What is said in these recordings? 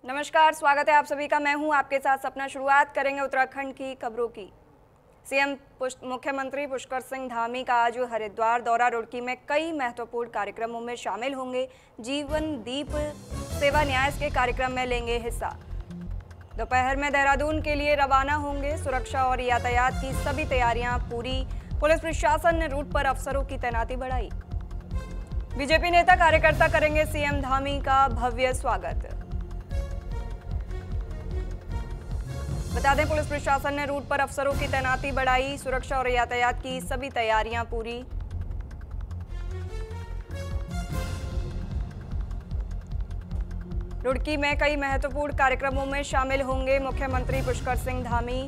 नमस्कार, स्वागत है आप सभी का। मैं हूं आपके साथ सपना। शुरुआत करेंगे उत्तराखंड की खबरों की। सीएम मुख्यमंत्री पुष्कर सिंह धामी का आज हरिद्वार दौरा। रुड़की में कई महत्वपूर्ण कार्यक्रमों में शामिल होंगे। जीवन दीप सेवा न्यास के कार्यक्रम में लेंगे हिस्सा। दोपहर में देहरादून के लिए रवाना होंगे। सुरक्षा और यातायात की सभी तैयारियां पूरी। पुलिस प्रशासन ने रूट पर अफसरों की तैनाती बढ़ाई। बीजेपी नेता कार्यकर्ता करेंगे सीएम धामी का भव्य स्वागत। बता दें, पुलिस प्रशासन ने रूट पर अफसरों की तैनाती बढ़ाई। सुरक्षा और यातायात की सभी तैयारियां पूरी। रुड़की में कई महत्वपूर्ण कार्यक्रमों में शामिल होंगे मुख्यमंत्री पुष्कर सिंह धामी।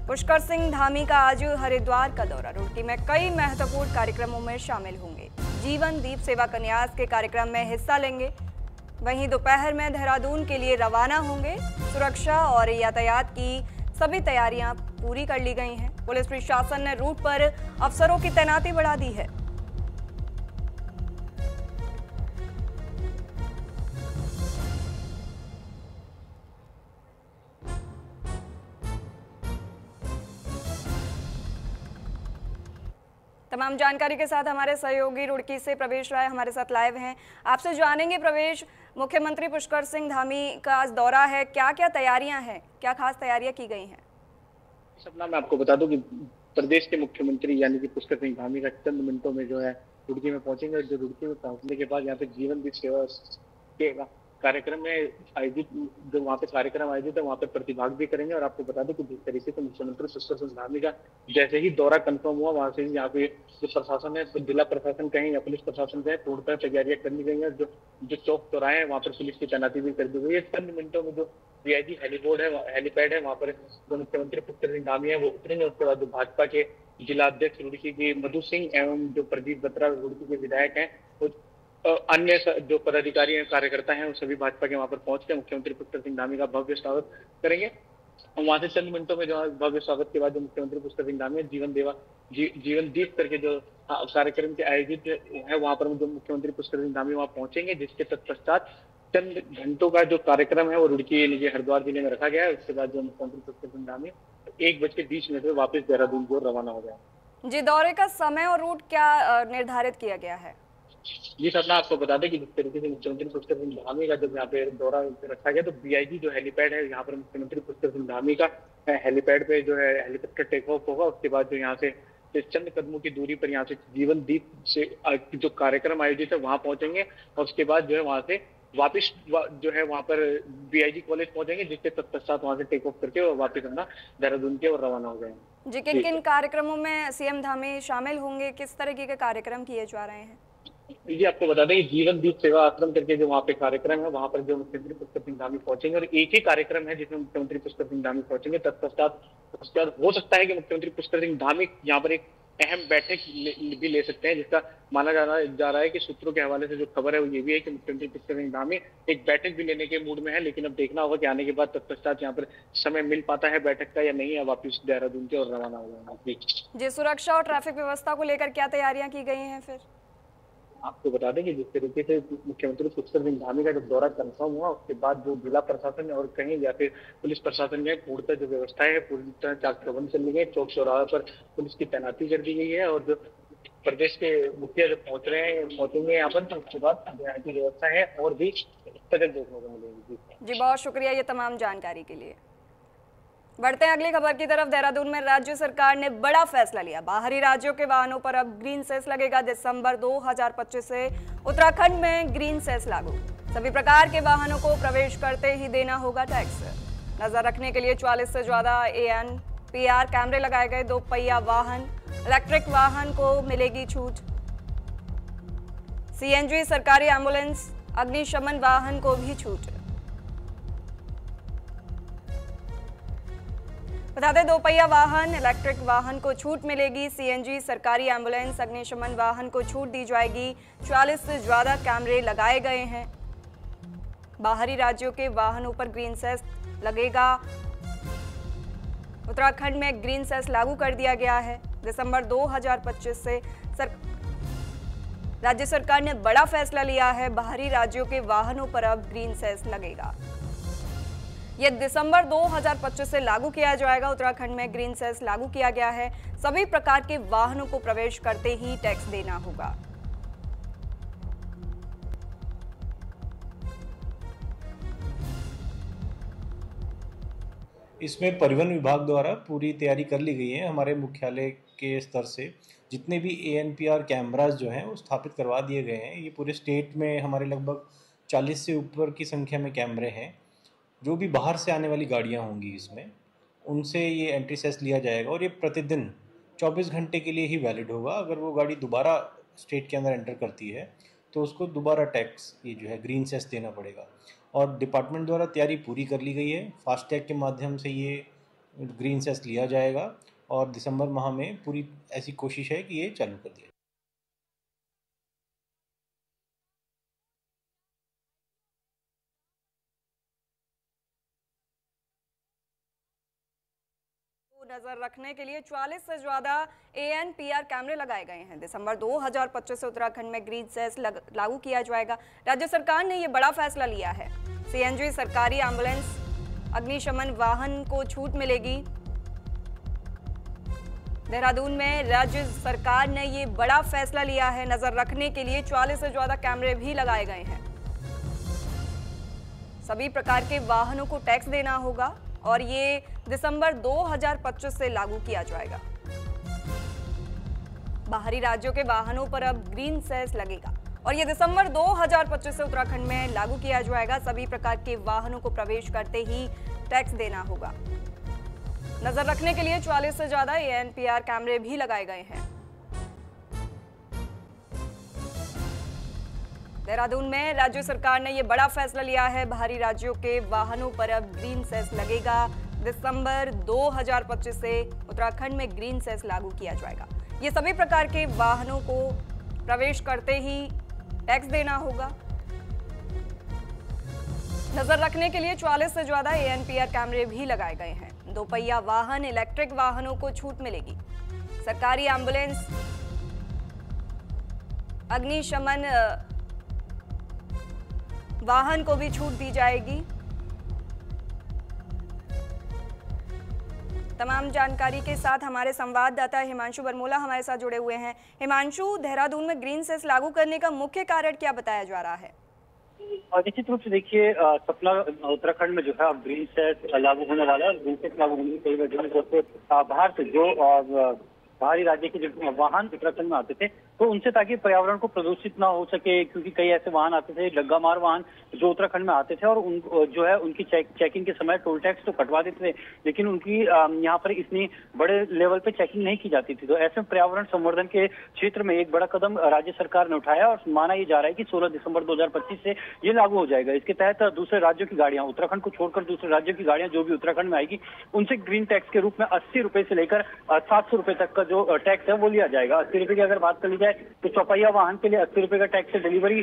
पुष्कर सिंह धामी का आज हरिद्वार का दौरा। रुड़की में कई महत्वपूर्ण कार्यक्रमों में शामिल होंगे। जीवन दीप सेवा न्यास के कार्यक्रम में हिस्सा लेंगे। वहीं दोपहर में देहरादून के लिए रवाना होंगे। सुरक्षा और यातायात की सभी तैयारियां पूरी कर ली गई हैं। पुलिस प्रशासन ने रूट पर अफसरों की तैनाती बढ़ा दी है। तमाम जानकारी के साथ हमारे सहयोगी रुड़की से प्रवेश राय हमारे साथ लाइव हैं। आपसे जानेंगे प्रवेश, मुख्यमंत्री पुष्कर सिंह धामी का आज दौरा है, क्या क्या तैयारियां हैं, क्या खास तैयारियां की गई हैं? सपना, मैं आपको बता दूं कि प्रदेश के मुख्यमंत्री यानी कि पुष्कर सिंह धामी का चंद मिनटों में जो है रुड़की में पहुंचेंगे। जो रुड़की में पहुंचने के बाद यहाँ पे जीवन दीप सेवा के कार्यक्रम में आयोजित जो वहाँ पे कार्यक्रम आयोजित है वहाँ पे प्रतिभाग भी करेंगे। और आपको बता दें कि जिस तरीके से मुख्यमंत्री पुष्कर सिंह धामी का जैसे ही दौरा कंफर्म हुआ, वहाँ से ही यहाँ पे जो प्रशासन है, जिला प्रशासन कहें या पुलिस प्रशासन कहें, पूर्णतः तैयारियां करनी गई है। जो चौक चौराहे हैं वहाँ पर पुलिस की तैनाती भी कर दी गई है। चंद मिनटों में जो पीआईजी हेलीपैड है वहाँ पर जो मुख्यमंत्री पुष्कर सिंह धामी है वो उतरेंगे। उसके बाद जो भाजपा के जिला अध्यक्ष रुड़की के मधु सिंह एवं जो प्रदीप बत्रा रुड़की के विधायक हैं, अन्य जो पदाधिकारी हैं, कार्यकर्ता हैं, वो सभी भाजपा के वहां पर पहुंच के मुख्यमंत्री पुष्कर सिंह धामी का भव्य स्वागत करेंगे। और वहां से चंद मिनटों में जो भव्य स्वागत के बाद जो मुख्यमंत्री पुष्कर सिंह धामी जीवन दीप करके जो कार्यक्रम के आयोजित है वहां पर जो मुख्यमंत्री पुष्कर सिंह धामी वहां पहुंचेंगे, जिसके तत्पश्चात चंद घंटों का जो कार्यक्रम है वो रुड़की हरिद्वार जिले में रखा गया है। उसके बाद जो मुख्यमंत्री पुष्कर सिंह धामी 1:20 में वापस देहरादून की ओर रवाना हो गया। जी, दौरे का समय और रूट क्या निर्धारित किया गया है? जी सपना, आपको बता दें कि जिस तरीके से मुख्यमंत्री पुष्कर सिंह धामी का जब यहाँ पे दौरा रखा गया तो बीआईजी जो हेलीपैड है यहाँ पर मुख्यमंत्री पुष्कर सिंह धामी का हेलीपैड पे जो है हेलीकॉप्टर टेक ऑफ होगा। उसके बाद जो यहाँ से चंद कदमों की दूरी पर यहाँ से जीवन दीप से जो कार्यक्रम आयोजित है वहां पहुंचेंगे। और उसके बाद जो है वहां से वापिस जो है वहां पर बीआईजी कॉलेज पहुंचेंगे, जिसके तत्पश्चात वहां से टेक ऑफ करके और वापिस अपना देहरादून के और रवाना हो गए। जी, किन किन कार्यक्रमों में सीएम धामी शामिल होंगे, किस तरीके के कार्यक्रम किए जा रहे हैं? जी, आपको बता दें जीवन दीप सेवा आश्रम करके जो वहाँ पे कार्यक्रम है वहाँ पर जो मुख्यमंत्री पुष्कर सिंह धामी पहुंचेंगे और एक ही कार्यक्रम है जिसमें मुख्यमंत्री पुष्कर सिंह धामी पहुंचेंगे। तत्पश्चात हो सकता है कि मुख्यमंत्री पुष्कर सिंह धामी यहाँ पर एक अहम बैठक भी ले सकते हैं, जिसका माना जा रहा है कि सूत्रों के हवाले से जो खबर है वो ये भी है कि मुख्यमंत्री पुष्कर सिंह धामी एक बैठक भी लेने के मूड में है। लेकिन अब देखना होगा कि आने के बाद तत्पश्चात यहाँ पर समय मिल पाता है बैठक का या नहीं, है वापिस देहरादून के और रवाना हो जाएंगे। जी, सुरक्षा और ट्रैफिक व्यवस्था को लेकर क्या तैयारियां की गई हैं? फिर आपको बता दें कि जिस तरीके से मुख्यमंत्री पुष्कर सिंह धामी का जब दौरा कंफर्म हुआ उसके बाद जो जिला प्रशासन और कहीं या फिर पुलिस प्रशासन में पूर्णतः जो व्यवस्था है पूरी तरह चाक चौबंद चल रही है। चौक चौराहे पर पुलिस की तैनाती कर दी गई है और जो प्रदेश के मुखिया जब पहुंचेंगे यहाँ पर तो उसके बाद की व्यवस्था है और भी सजग देखने को मिलेगी। जी, बहुत शुक्रिया ये तमाम जानकारी के लिए। बढ़ते हैं अगली खबर की तरफ। देहरादून में राज्य सरकार ने बड़ा फैसला लिया। बाहरी राज्यों के वाहनों पर अब ग्रीन सेस लगेगा। दिसंबर 2025 से उत्तराखंड में ग्रीन सेस लागू। सभी प्रकार के वाहनों को प्रवेश करते ही देना होगा टैक्स। नजर रखने के लिए 44 से ज्यादा ANPR कैमरे लगाए गए। 2 पहिया वाहन, इलेक्ट्रिक वाहन को मिलेगी छूट। CNG, सरकारी एम्बुलेंस, अग्निशमन वाहन को भी छूट। बता दें, 2 पहिया वाहन, इलेक्ट्रिक वाहन को छूट मिलेगी। CNG, सरकारी एम्बुलेंस, अग्निशमन वाहन को छूट दी जाएगी। 44 से ज्यादा कैमरे लगाए गए हैं। बाहरी राज्यों के वाहनों पर ग्रीन सेस लगेगा। उत्तराखंड में ग्रीन सेस लागू कर दिया गया है। दिसंबर 2025 से राज्य सरकार ने बड़ा फैसला लिया है, बाहरी राज्यों के वाहनों पर अब ग्रीन सेस लगेगा। यह दिसंबर 2025 से लागू किया जाएगा। उत्तराखंड में ग्रीन सेस लागू किया गया है। सभी प्रकार के वाहनों को प्रवेश करते ही टैक्स देना होगा। इसमें परिवहन विभाग द्वारा पूरी तैयारी कर ली गई है। हमारे मुख्यालय के स्तर से जितने भी ANPR कैमरास जो हैं वो स्थापित करवा दिए गए हैं। ये पूरे स्टेट में हमारे लगभग 40 से ऊपर की संख्या में कैमरे हैं। जो भी बाहर से आने वाली गाड़ियां होंगी इसमें, उनसे ये एंट्री सेस लिया जाएगा और ये प्रतिदिन 24 घंटे के लिए ही वैलिड होगा। अगर वो गाड़ी दोबारा स्टेट के अंदर एंटर करती है तो उसको दोबारा टैक्स ये जो है ग्रीन सेस देना पड़ेगा। और डिपार्टमेंट द्वारा तैयारी पूरी कर ली गई है। फास्टैग के माध्यम से ये ग्रीन सेस लिया जाएगा और दिसंबर माह में पूरी ऐसी कोशिश है कि ये चालू कर दिया। नजर रखने के लिए 40 से ज्यादा ANPR कैमरे लगाए गए हैं। दिसंबर 2025 से उत्तराखंड में ग्रीन सेस लागू किया जाएगा। राज्य सरकार ने यह बड़ा फैसला लिया है। CNG सरकारी एम्बुलेंस अग्निशमन वाहन को छूट मिलेगी। देहरादून में राज्य सरकार ने यह बड़ा फैसला लिया है। नजर रखने के लिए 40 से ज्यादा कैमरे भी लगाए गए हैं। सभी प्रकार के वाहनों को टैक्स देना होगा और ये दिसंबर 2025 से लागू किया जाएगा। बाहरी राज्यों के वाहनों पर अब ग्रीन सेस लगेगा और ये दिसंबर 2025 से उत्तराखंड में लागू किया जाएगा। सभी प्रकार के वाहनों को प्रवेश करते ही टैक्स देना होगा। नजर रखने के लिए 40 से ज्यादा ANPR कैमरे भी लगाए गए हैं। देहरादून में राज्य सरकार ने यह बड़ा फैसला लिया है। बाहरी राज्यों के वाहनों पर अब ग्रीन सेस लगेगा। दिसंबर 2025 से उत्तराखंड में ग्रीन सेस लागू किया जाएगा। ये सभी प्रकार के वाहनों को प्रवेश करते ही टैक्स देना होगा। नजर रखने के लिए 40 से ज्यादा ANPR कैमरे भी लगाए गए हैं। दोपहिया वाहन, इलेक्ट्रिक वाहनों को छूट मिलेगी। सरकारी एम्बुलेंस, अग्निशमन वाहन को भी छूट दी जाएगी। तमाम जानकारी के साथ हमारे संवाददाता हिमांशु बरमोला हमारे साथ जुड़े हुए हैं। हिमांशु, देहरादून में ग्रीन सेस लागू करने का मुख्य कारण क्या बताया जा रहा है? निश्चित रूप से देखिए, सपना उत्तराखंड में जो है अब ग्रीन सेस लागू होने वाला है। ग्रीन सेस लागू होने की कई वजह से बाहर से जो बाहरी राज्य के जो वाहन उत्तराखंड में आते थे तो उनसे, ताकि पर्यावरण को प्रदूषित ना हो सके, क्योंकि कई ऐसे वाहन आते थे, डग्गा मार वाहन जो उत्तराखंड में आते थे और उन जो है उनकी चेकिंग के समय टोल टैक्स तो कटवा देते थे, लेकिन उनकी यहाँ पर इतनी बड़े लेवल पे चेकिंग नहीं की जाती थी। तो ऐसे में पर्यावरण संवर्धन के क्षेत्र में एक बड़ा कदम राज्य सरकार ने उठाया और माना यह जा रहा है कि 16 दिसंबर 2025 से ये लागू हो जाएगा। इसके तहत दूसरे राज्यों की गाड़ियां, उत्तराखंड को छोड़कर दूसरे राज्यों की गाड़ियां जो भी उत्तराखंड में आएगी, उनसे ग्रीन टैक्स के रूप में 80 रुपए से लेकर 700 रुपए तक का जो टैक्स है वो लिया जाएगा। 80 रुपए की अगर बात कर ली जाए तो चौपहिया वाहन के लिए 80 रुपए का टैक्स है। डिलीवरी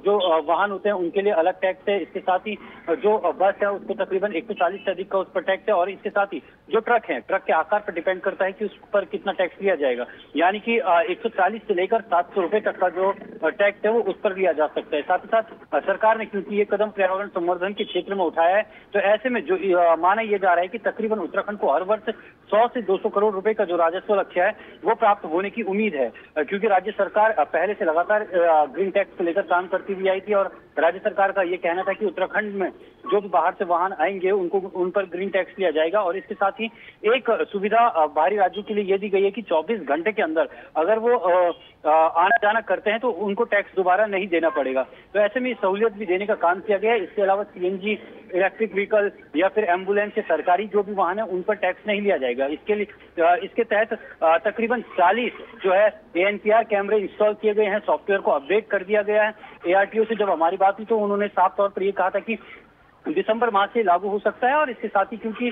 जो वाहन होते हैं उनके लिए अलग टैक्स है। इसके साथ ही जो बस है उसको तकरीबन 140 से अधिक का उस पर टैक्स है। और इसके साथ ही जो ट्रक है, ट्रक के आकार पर डिपेंड करता है कि उस पर कितना टैक्स लिया जाएगा, यानी कि 140 से लेकर 700 रुपए तक का जो टैक्स है वो उस पर लिया जा सकता है। साथ ही साथ सरकार ने क्योंकि ये कदम पर्यावरण संवर्धन के क्षेत्र में उठाया है, तो ऐसे में जो माना यह जा रहा है कि तकरीबन उत्तराखंड को हर वर्ष 100 से 200 करोड़ रुपए का जो राजस्व लक्ष्य है वो प्राप्त होने की उम्मीद है, क्योंकि राज्य सरकार पहले से लगातार ग्रीन टैक्स को लेकर काम करती हुई आई थी। और राज्य सरकार का ये कहना था कि उत्तराखंड में जो भी बाहर से वाहन आएंगे उन पर ग्रीन टैक्स लिया जाएगा। और इसके साथ ही एक सुविधा बाहरी राज्यों के लिए ये दी गई है कि 24 घंटे के अंदर अगर वो आना जाना करते हैं तो उनको टैक्स दोबारा नहीं देना पड़ेगा। तो ऐसे में सहूलियत भी देने का काम किया गया है। इसके अलावा CNG, इलेक्ट्रिक व्हीकल या फिर एम्बुलेंस या सरकारी जो भी वाहन है उन पर टैक्स नहीं लिया जाएगा। इसके तहत तकरीबन 40 जो है ANPR कैमरे इंस्टॉल किए गए हैं। सॉफ्टवेयर को अपडेट कर दिया गया है। ARTO से जब हमारी बात हुई तो उन्होंने साफ तौर पर यह कहा था कि दिसंबर माह से लागू हो सकता है। और इसके साथ ही क्योंकि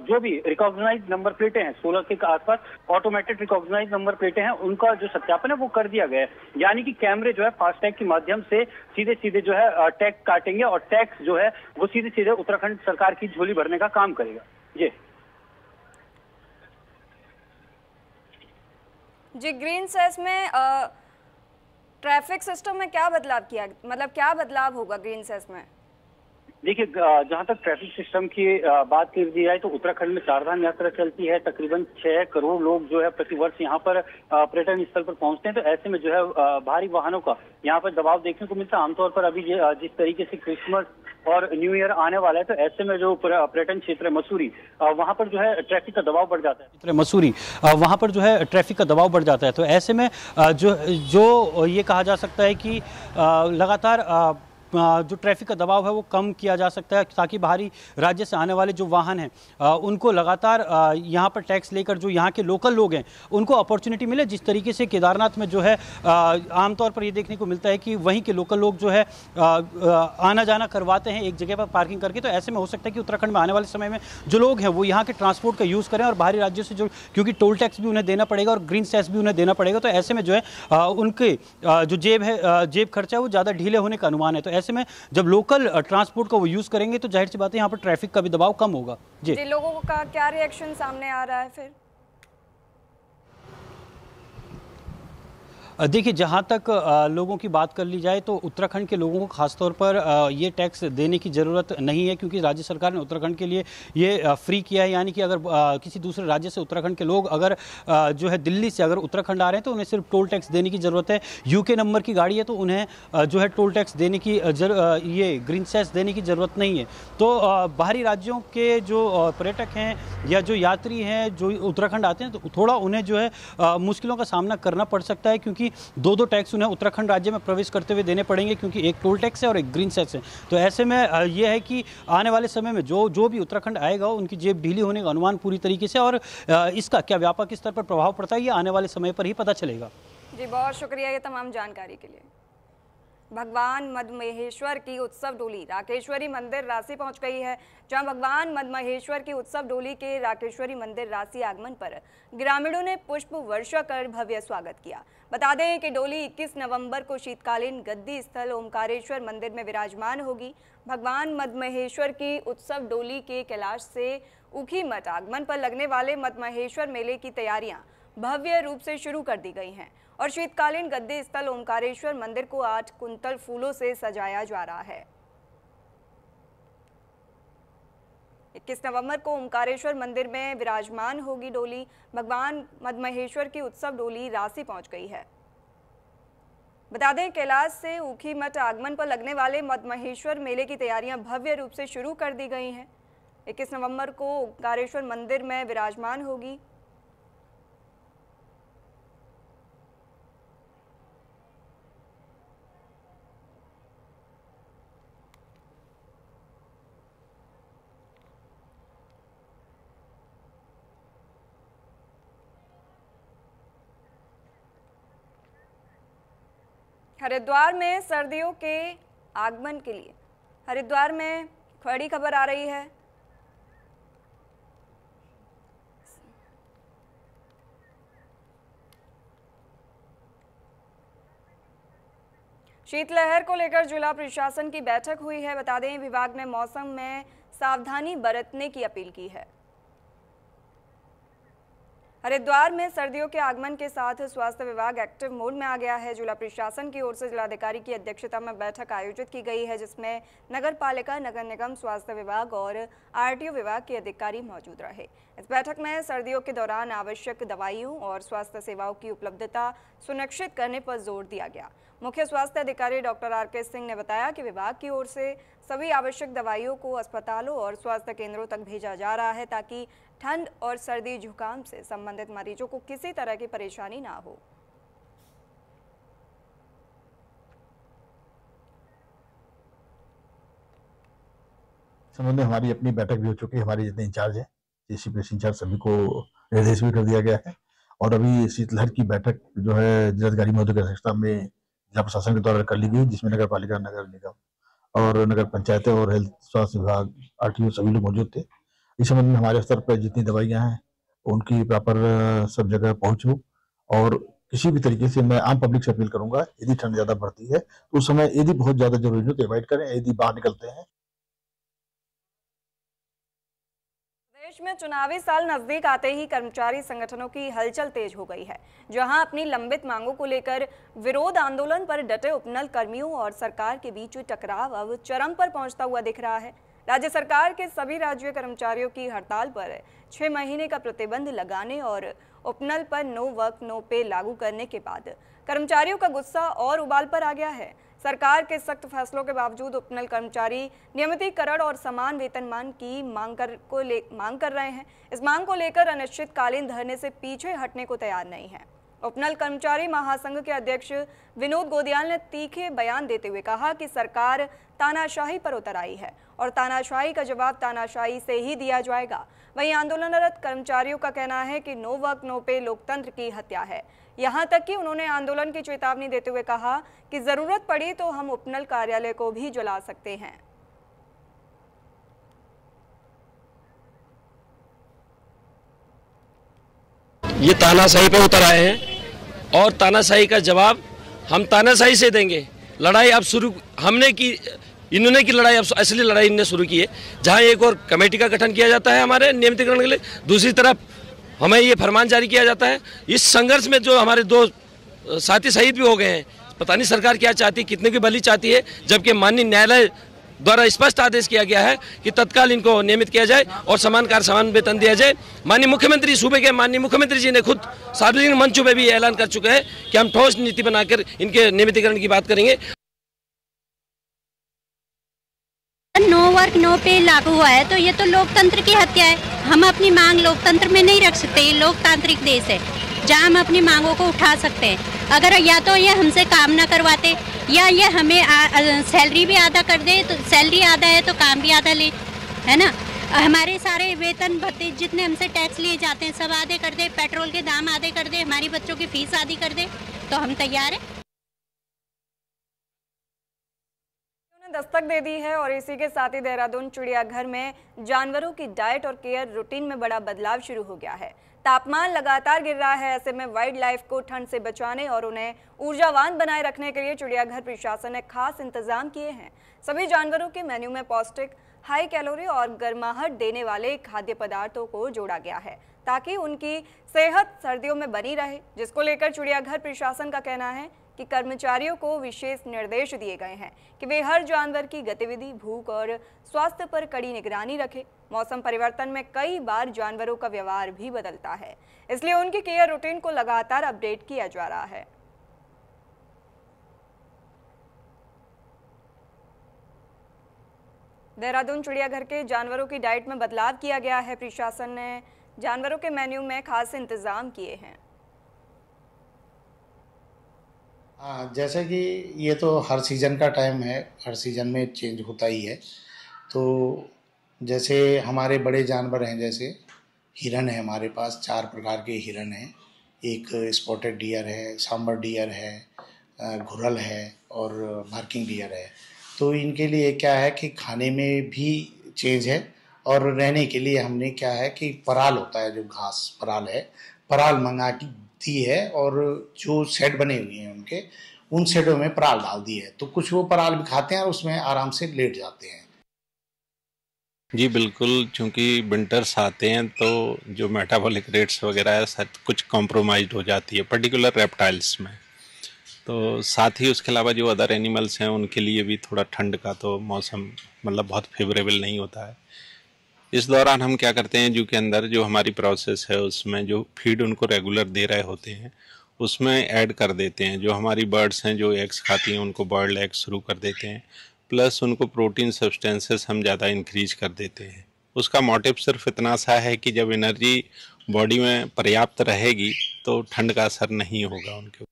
जो भी रिकॉग्नाइज्ड नंबर प्लेटें हैं 16 के आसपास ऑटोमेटेड रिकॉग्नाइज्ड नंबर प्लेटें हैं उनका जो सत्यापन है वो कर दिया गया है, यानी कि कैमरे जो है फास्टैग के माध्यम से सीधे सीधे जो है टैक्स काटेंगे और टैक्स जो है वो सीधे सीधे उत्तराखंड सरकार की झोली भरने का काम करेगा। जी, ग्रीन सेस में ट्रैफिक सिस्टम में क्या बदलाव किया, मतलब क्या बदलाव होगा ग्रीन सेस में? देखिए, जहां तक ट्रैफिक सिस्टम की बात कर दी जाए तो उत्तराखंड में चारधाम यात्रा चलती है। तकरीबन 6 करोड़ लोग जो है प्रतिवर्ष यहाँ पर पर्यटन स्थल पर पहुंचते हैं। तो ऐसे में जो है भारी वाहनों का यहाँ पर दबाव देखने को मिलता है। आमतौर पर अभी जिस तरीके से क्रिसमस और न्यू ईयर आने वाला है, तो ऐसे में जो पर्यटन क्षेत्र है मसूरी, वहां पर जो है ट्रैफिक का दबाव बढ़ जाता है। मसूरी वहां पर जो है ट्रैफिक का दबाव बढ़ जाता है। तो ऐसे में जो ये कहा जा सकता है कि लगातार जो ट्रैफिक का दबाव है वो कम किया जा सकता है, ताकि बाहरी राज्य से आने वाले जो वाहन हैं उनको लगातार यहाँ पर टैक्स लेकर जो यहाँ के लोकल लोग हैं उनको अपॉर्चुनिटी मिले। जिस तरीके से केदारनाथ में जो है आमतौर पर ये देखने को मिलता है कि वहीं के लोकल लोग जो है आना जाना करवाते हैं एक जगह पर पार्किंग करके। तो ऐसे में हो सकता है कि उत्तराखंड में आने वाले समय में जो लोग हैं वो यहाँ के ट्रांसपोर्ट का यूज़ करें और बाहरी राज्यों से जो, क्योंकि टोल टैक्स भी उन्हें देना पड़ेगा और ग्रीन सेस भी उन्हें देना पड़ेगा। तो ऐसे में जो है उनके जो जेब खर्चा है वो ज़्यादा ढीले होने का अनुमान है। तो ऐसे में जब लोकल ट्रांसपोर्ट का वो यूज करेंगे तो जाहिर सी बात है यहाँ पर ट्रैफिक का भी दबाव कम होगा। जी लोगों का क्या रिएक्शन सामने आ रहा है फिर? देखिए, जहाँ तक लोगों की बात कर ली जाए तो उत्तराखंड के लोगों को खासतौर पर ये टैक्स देने की ज़रूरत नहीं है, क्योंकि राज्य सरकार ने उत्तराखंड के लिए ये फ्री किया है। यानी कि अगर किसी दूसरे राज्य से उत्तराखंड के लोग अगर जो है दिल्ली से अगर उत्तराखंड आ रहे हैं तो उन्हें सिर्फ टोल टैक्स देने की ज़रूरत है। यूके नंबर की गाड़ी है तो उन्हें जो है टोल टैक्स देने की ये ग्रीन सेस देने की ज़रूरत नहीं है। तो बाहरी राज्यों के जो पर्यटक हैं या जो यात्री हैं जो उत्तराखंड आते हैं तो थोड़ा उन्हें जो है मुश्किलों का सामना करना पड़ सकता है, क्योंकि दो टैक्स उन्हें उत्तराखंड राज्य में प्रवेश करते हुए देने पड़ेंगे, क्योंकि एक टोल टैक्स है और एक ग्रीन सेस है। तो ऐसे में यह है कि आने वाले समय में जो भी उत्तराखंड आएगा उनकी जेब ढीली होने का अनुमान पूरी तरीके से, और इसका क्या व्यापक स्तर पर प्रभाव पड़ता है ये आने वाले समय पर ही पता चलेगा। जी बहुत शुक्रिया ये तमाम जानकारी के लिए। भगवान मदमहेश्वर की उत्सव डोली राकेश्वरी मंदिर राशि पहुंच गई है, जहां भगवान मदमहेश्वर की उत्सव डोली के राकेश्वरी मंदिर राशि आगमन पर ग्रामीणों ने पुष्प वर्षा कर भव्य स्वागत किया। बता दें कि डोली 21 नवंबर को शीतकालीन गद्दी स्थल ओमकारेश्वर मंदिर में विराजमान होगी। भगवान मदमहेश्वर की उत्सव डोली के कैलाश से ऊखी मठ आगमन पर लगने वाले मदमहेश्वर मेले की तैयारियां भव्य रूप से शुरू कर दी गई हैं और शीतकालीन गद्दी स्थल ओमकारेश्वर मंदिर को 8 कुंतल फूलों से सजाया जा रहा है। 21 नवंबर को ओमकारेश्वर मंदिर में विराजमान होगी डोली। भगवान मदमहेश्वर की उत्सव डोली राशि पहुंच गई है। बता दें कैलाश से ऊखी मठ आगमन पर लगने वाले मदमहेश्वर मेले की तैयारियां भव्य रूप से शुरू कर दी गई हैं। 21 नवंबर को ओमकारेश्वर मंदिर में विराजमान होगी। हरिद्वार में सर्दियों के आगमन के लिए हरिद्वार में बड़ी खबर आ रही है। शीतलहर को लेकर जिला प्रशासन की बैठक हुई है। बता दें विभाग ने मौसम में सावधानी बरतने की अपील की है। हरिद्वार में सर्दियों के आगमन के साथ स्वास्थ्य विभाग एक्टिव मोड में आ गया है। जिला प्रशासन की ओर से जिलाधिकारी की अध्यक्षता में बैठक आयोजित की गई है, जिसमें नगर पालिका, नगर निगम, स्वास्थ्य विभाग और आरटीओ विभाग के अधिकारी मौजूद रहे। इस बैठक में सर्दियों के दौरान आवश्यक दवाइयों और स्वास्थ्य सेवाओं की उपलब्धता सुनिश्चित करने पर जोर दिया गया। मुख्य स्वास्थ्य अधिकारी डॉक्टर आर.के. सिंह ने बताया कि विभाग की ओर से सभी आवश्यक दवाइयों को अस्पतालों और स्वास्थ्य केंद्रों तक भेजा जा रहा है, ताकि ठंड और सर्दी जुकाम से संबंधित मरीजों को किसी तरह की परेशानी ना हो। संबंध में हमारी अपनी बैठक भी हो चुकी है। हमारे जितने इंचार्ज हैं, जेसी प्रेस इंचार्ज, सभी को निर्देश भी कर दिया गया है। और अभी शीतलहर की बैठक जो है जिलाधिकारी महोदय की अध्यक्षता में जिला प्रशासन के द्वारा कर ली गई, जिसमें नगर पालिका, नगर निगम और नगर पंचायतें और हेल्थ स्वास्थ्य विभाग, आरटीओ सभी लोग मौजूद थे। इस संबंध में हमारे स्तर पर जितनी दवाइयां हैं उनकी प्रॉपर सब जगह पहुंच हो। और किसी भी तरीके से मैं आम पब्लिक से अपील करूंगा, यदि ठंड ज्यादा बढ़ती है तो उस समय यदि बहुत ज्यादा जरूरी हो तो अवॉइड करें। यदि बाहर निकलते हैं में चुनावी साल नजदीक आते ही कर्मचारी संगठनों की हलचल तेज हो गई है, जहां अपनी लंबित मांगों को लेकर विरोध आंदोलन पर डटे उपनल कर्मियों और सरकार के बीच टकराव अब चरम पर पहुंचता हुआ दिख रहा है। राज्य सरकार के सभी राज्य कर्मचारियों की हड़ताल पर 6 महीने का प्रतिबंध लगाने और उपनल पर नो वर्क नो पे लागू करने के बाद कर्मचारियों का गुस्सा और उबाल पर आ गया है। सरकार के सख्त फैसलों के बावजूद उपनल कर्मचारी नियमितीकरण और समान वेतनमान की मांग कर रहे हैं। इस मांग को लेकर अनिश्चितकालीन धरने से पीछे हटने को तैयार नहीं है। उपनल कर्मचारी महासंघ के अध्यक्ष विनोद गोदियाल ने तीखे बयान देते हुए कहा कि सरकार तानाशाही पर उतर आई है और तानाशाही का जवाब तानाशाही से ही दिया जाएगा। वहीं आंदोलनरत कर्मचारियों का कहना है कि नो वर्क नो पे लोकतंत्र की हत्या है। यहां तक कि उन्होंने आंदोलन की चेतावनी देते हुए कहा कि जरूरत पड़ी तो हम उपनल कार्यालय को भी जला सकते हैं। ये तानाशाही पे उतर आए हैं और तानाशाही का जवाब हम तानाशाही से देंगे। लड़ाई अब शुरू हमने की, इन्होंने की लड़ाई, अब असली लड़ाई इन्होंने शुरू की है, जहां एक और कमेटी का गठन किया जाता है हमारे नियमितीकरण के लिए, दूसरी तरफ हमें ये फरमान जारी किया जाता है। इस संघर्ष में जो हमारे 2 साथी शहीद भी हो गए हैं, पता नहीं सरकार क्या चाहती, कितने की बलि चाहती है, जबकि माननीय न्यायालय द्वारा स्पष्ट आदेश किया गया है कि तत्काल इनको नियमित किया जाए और समान कार्य समान वेतन दिया जाए। माननीय मुख्यमंत्री, सूबे के माननीय मुख्यमंत्री जी ने खुद सार्वजनिक मंचों पर भी ऐलान कर चुके हैं कि हम ठोस नीति बनाकर इनके नियमितीकरण की बात करेंगे। नो वर्क नो पे लागू हुआ है तो ये तो लोकतंत्र की हत्या है। हम अपनी मांग लोकतंत्र में नहीं रख सकते। ये लोकतांत्रिक देश है जहां हम अपनी मांगों को उठा सकते हैं। अगर या तो ये हमसे काम ना करवाते या ये हमें सैलरी भी आधा कर दे, तो सैलरी आधा है तो काम भी आधा ले, है ना। हमारे सारे वेतन भत्ते जितने हमसे टैक्स लिए जाते हैं सब आधे कर दे, पेट्रोल के दाम आधे कर दे, हमारी बच्चों की फीस आधी कर दे, तो हम तैयार हैं। दस्तक दे दी है और इसी के साथ ही देहरादून चिड़ियाघर में जानवरों की डाइट और केयर रूटीन में बड़ा बदलाव शुरू हो गया है। तापमान लगातार गिर रहा है, ऐसे में वाइल्ड लाइफ को ठंड से बचाने और उन्हें ऊर्जावान बनाए रखने के लिए चिड़ियाघर प्रशासन ने खास इंतजाम किए हैं। सभी जानवरों के मेन्यू में पौष्टिक, हाई कैलोरी और गर्माहट देने वाले खाद्य पदार्थों को जोड़ा गया है ताकि उनकी सेहत सर्दियों में बनी रहे, जिसको लेकर चिड़ियाघर प्रशासन का कहना है कि कर्मचारियों को विशेष निर्देश दिए गए हैं कि वे हर जानवर की गतिविधि, भूख और स्वास्थ्य पर कड़ी निगरानी रखें। मौसम परिवर्तन में कई बार जानवरों का व्यवहार भी बदलता है, इसलिए उनकी केयर रूटीन को लगातार अपडेट किया जा रहा है। देहरादून चिड़ियाघर के जानवरों की डाइट में बदलाव किया गया है। प्रशासन ने जानवरों के मेन्यू में खास इंतजाम किए हैं। जैसे कि ये तो हर सीज़न का टाइम है, हर सीज़न में चेंज होता ही है। तो जैसे हमारे बड़े जानवर हैं, जैसे हिरन है, हमारे पास 4 प्रकार के हिरन हैं। एक स्पॉटेड डियर है, सांबर डियर है, घुरल है और मार्किंग डियर है। तो इनके लिए क्या है कि खाने में भी चेंज है और रहने के लिए हमने क्या है कि पराल होता है, जो घास पराल है, पराल मंगा दी है और जो शेड बने हुए हैं उनके, उन शेडों में पराल डाल दी है। तो कुछ वो पराल भी खाते हैं और उसमें आराम से लेट जाते हैं। जी बिल्कुल, चूँकि विंटर्स आते हैं तो जो मेटाबॉलिक रेट्स वगैरह है सब कुछ कॉम्प्रोमाइज़ हो जाती है, पर्टिकुलर रेप्टाइल्स में। तो साथ ही उसके अलावा जो अदर एनिमल्स हैं उनके लिए भी थोड़ा ठंड का तो मौसम मतलब बहुत फेवरेबल नहीं होता है। इस दौरान हम क्या करते हैं, जू के अंदर जो हमारी प्रोसेस है उसमें जो फीड उनको रेगुलर दे रहे होते हैं उसमें ऐड कर देते हैं। जो हमारी बर्ड्स हैं जो एग्स खाती हैं उनको बर्ड एग शुरू कर देते हैं, प्लस उनको प्रोटीन सब्सटेंसेस हम ज़्यादा इंक्रीज कर देते हैं। उसका मोटिव सिर्फ इतना सा है कि जब एनर्जी बॉडी में पर्याप्त रहेगी तो ठंड का असर नहीं होगा उनके।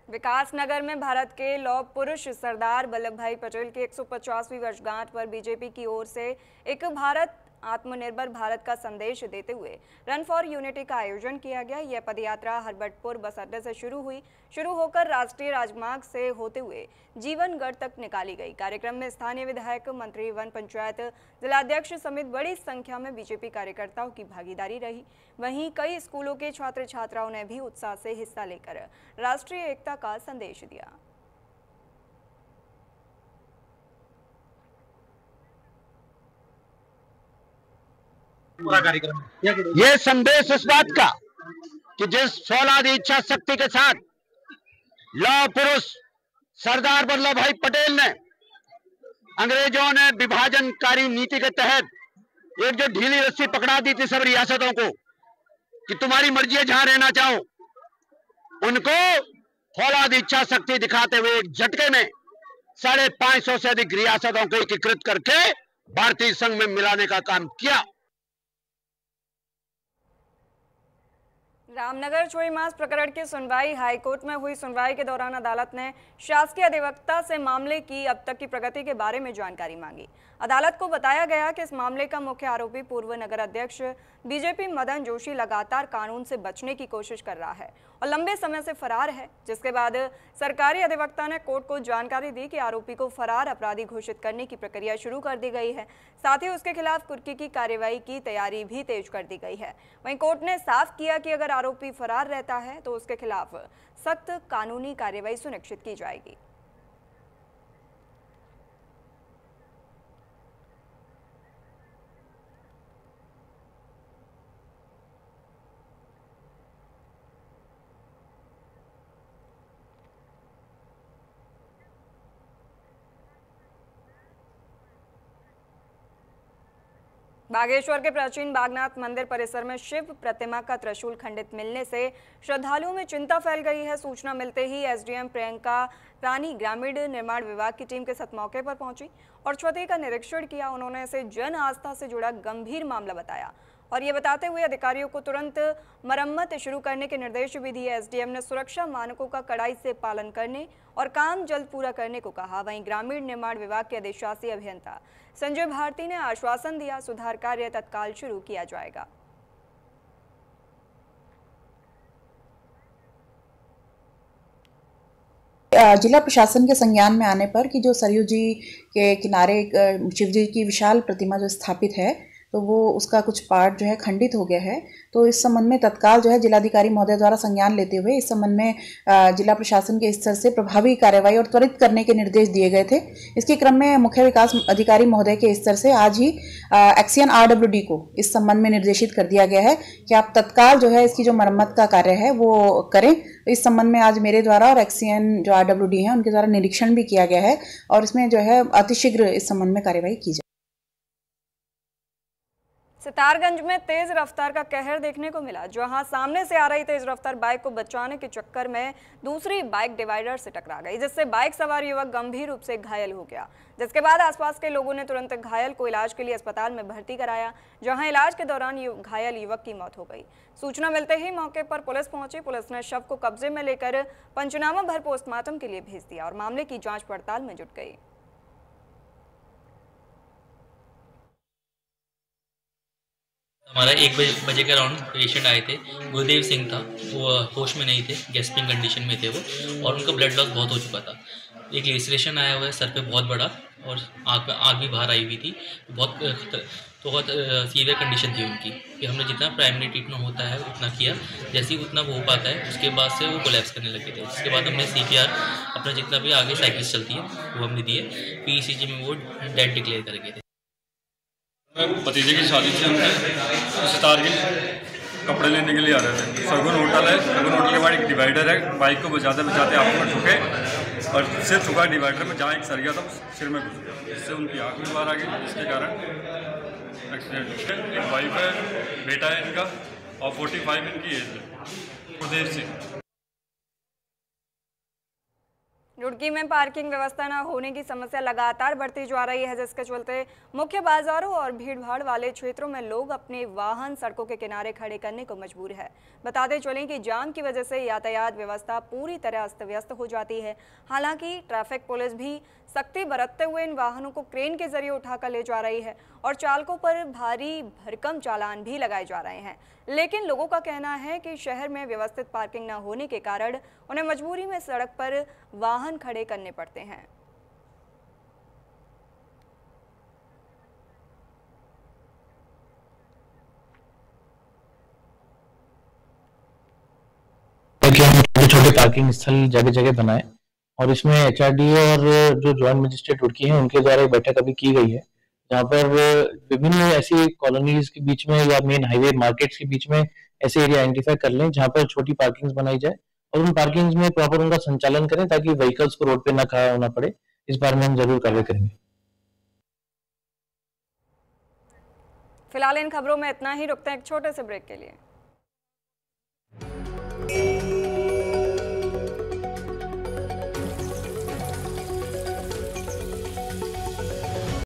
विकासनगर में भारत के लौह पुरुष सरदार वल्लभ भाई पटेल की 150वीं वर्षगांठ पर बीजेपी की ओर से एक भारत आत्मनिर्भर भारत का संदेश देते हुए रन फॉर यूनिटी का आयोजन किया गया। यह पदयात्रा हरबटपुर बस अड्डे से शुरू होकर राष्ट्रीय राजमार्ग से होते हुए जीवनगढ़ तक निकाली गई। कार्यक्रम में स्थानीय विधायक, मंत्री, वन पंचायत जिलाध्यक्ष समेत बड़ी संख्या में बीजेपी कार्यकर्ताओं की भागीदारी रही। वहीं कई स्कूलों के छात्र छात्राओं ने भी उत्साह से हिस्सा लेकर राष्ट्रीय एकता का संदेश दिया। पूरा कार्यक्रम। ये संदेश इस बात का कि जिस फौलादी इच्छा शक्ति के साथ लौह पुरुष सरदार वल्लभ भाई पटेल ने अंग्रेजों ने विभाजनकारी नीति के तहत एक जो ढीली रस्सी पकड़ा दी थी सब रियासतों को कि तुम्हारी मर्जी है जहां रहना चाहो, उनको फौलादी इच्छा शक्ति दिखाते हुए एक झटके में 550 से अधिक रियासतों को एकीकृत करके भारतीय संघ में मिलाने का काम किया। रामनगर चोरी मांस प्रकरण की सुनवाई हाईकोर्ट में हुई। सुनवाई के दौरान अदालत ने शासकीय अधिवक्ता से मामले की अब तक की प्रगति के बारे में जानकारी मांगी। अदालत को बताया गया कि इस मामले का मुख्य आरोपी पूर्व नगर अध्यक्ष बीजेपी मदन जोशी लगातार कानून से बचने की कोशिश कर रहा है और लंबे समय से फरार है, जिसके बाद सरकारी अधिवक्ता ने कोर्ट को जानकारी दी कि आरोपी को फरार अपराधी घोषित करने की प्रक्रिया शुरू कर दी गई है। साथ ही उसके खिलाफ कुर्की की कार्रवाई की तैयारी भी तेज कर दी गई है। वहीं कोर्ट ने साफ किया कि अगर आरोपी फरार रहता है तो उसके खिलाफ सख्त कानूनी कार्रवाई सुनिश्चित की जाएगी। बागेश्वर के प्राचीन बागनाथ मंदिर परिसर में शिव प्रतिमा का त्रिशूल खंडित मिलने से श्रद्धालुओं में चिंता फैल गई है। सूचना मिलते ही एसडीएम प्रियंका रानी ग्रामीण निर्माण विभाग की टीम के साथ मौके पर पहुंची और क्षति का निरीक्षण किया। उन्होंने इसे जन आस्था से जुड़ा गंभीर मामला बताया और ये बताते हुए अधिकारियों को तुरंत मरम्मत शुरू करने के निर्देश भी दिए। एसडीएम ने सुरक्षा मानकों का कड़ाई से पालन करने और काम जल्द पूरा करने को कहा। वहीं ग्रामीण निर्माण विभाग के अधिशासी अभियंता संजय भारती ने आश्वासन दिया, सुधार कार्य तत्काल शुरू किया जाएगा। जिला प्रशासन के संज्ञान में आने पर कि जो सरयू जी के किनारे शिव जी की विशाल प्रतिमा जो स्थापित है तो वो उसका कुछ पार्ट जो है खंडित हो गया है, तो इस संबंध में तत्काल जो है जिलाधिकारी महोदय द्वारा संज्ञान लेते हुए इस संबंध में जिला प्रशासन के स्तर से प्रभावी कार्रवाई और त्वरित करने के निर्देश दिए गए थे। इसके क्रम में मुख्य विकास अधिकारी महोदय के स्तर से आज ही एक्सियन RWD को इस संबंध में निर्देशित कर दिया गया है कि आप तत्काल जो है इसकी जो मरम्मत का कार्य है वो करें। इस संबंध में आज मेरे द्वारा और एक्सियन जो RWD है उनके द्वारा निरीक्षण भी किया गया है और इसमें जो है अतिशीघ्र इस संबंध में कार्रवाई की जाए। सितारगंज में तेज रफ्तार का कहर देखने को मिला, जहां सामने से आ रही तेज रफ्तार बाइक को बचाने के चक्कर में दूसरी बाइक डिवाइडर से टकरा गई, जिससे बाइक सवार युवक गंभीर रूप से घायल हो गया। जिसके बाद आसपास के लोगों ने तुरंत घायल को इलाज के लिए अस्पताल में भर्ती कराया, जहां इलाज के दौरान घायल युवक की मौत हो गई। सूचना मिलते ही मौके पर पुलिस पहुंची। पुलिस ने शव को कब्जे में लेकर पंचनामा भर पोस्टमार्टम के लिए भेज दिया और मामले की जाँच पड़ताल में जुट गई। हमारा 1 बजे के अराउंड पेशेंट आए थे। गुरुदेव सिंह था, वो होश में नहीं थे, गैस्पिंग कंडीशन में थे वो, और उनका ब्लड लॉस बहुत हो चुका था। एक लेसरेशन आया हुआ है सर पे बहुत बड़ा, और आँख भी बाहर आई हुई थी। बहुत सीवियर कंडीशन थी उनकी कि हमने जितना प्राइमरी ट्रीटमेंट होता है उतना किया, जैसे ही उतना वो हो पाता है उसके बाद से वो कोलैप्स करने लगे थे। उसके बाद हमने CPR अपना जितना भी आगे साइकिल्स चलती है वो हमने दिए। PECG में वो डेड डिक्लेयर कर गए थे। भतीजे की शादी थी, हमने सितार के कपड़े लेने के लिए आ रहे थे। सरगुन होटल है, सरगुन होटल के बाद एक डिवाइडर है, बाइक को बचाते बचाते आँख में ठुके और सिर ठुका डिवाइडर में, जहाँ एक सरिया था सिर में घुस गया, जिससे उनकी आँख में बाहर आ गई, जिसके कारण एक्सीडेंट। एक वाइफ है, बेटा है इनका, और 45 इनकी एज है। गुरुदेव सिंह। रुड़की में पार्किंग व्यवस्था न होने की समस्या लगातार बढ़ती जा रही है, जिसके चलते मुख्य बाजारों और भीड़भाड़ वाले क्षेत्रों में लोग अपने वाहन सड़कों के किनारे खड़े करने को मजबूर है। बताते चलें कि जाम की वजह से यातायात व्यवस्था पूरी तरह अस्त व्यस्त हो जाती है। हालांकि ट्रैफिक पुलिस भी सख्ती बरतते हुए इन वाहनों को क्रेन के जरिए उठाकर ले जा रही है और चालकों पर भारी भरकम चालान भी लगाए जा रहे हैं। लेकिन लोगों का कहना है कि शहर में व्यवस्थित पार्किंग न होने के कारण उन्हें मजबूरी में सड़क पर वाहन खड़े करने पड़ते हैं। छोटे पार्किंग स्थल जगह जगह बनाए और इसमें HRDA और जो ज्वाइंट मजिस्ट्रेट रुड़की है उनके द्वारा एक बैठक अभी की गई है, जहाँ पर विभिन्न ऐसी कॉलोनीज के बीच में या मेन हाईवे मार्केट्स के बीच में ऐसे एरिया आइडेंटिफाई कर लें जहाँ पर छोटी पार्किंग्स बनाई जाए और उन पार्किंग्स में प्रॉपर उनका संचालन करें ताकि व्हीकल्स को रोड पे ना खड़ा होना पड़े। इस बारे में हम जरूर कार्य करेंगे। फिलहाल इन खबरों में इतना ही, रुकते हैं एक छोटे से ब्रेक के लिए।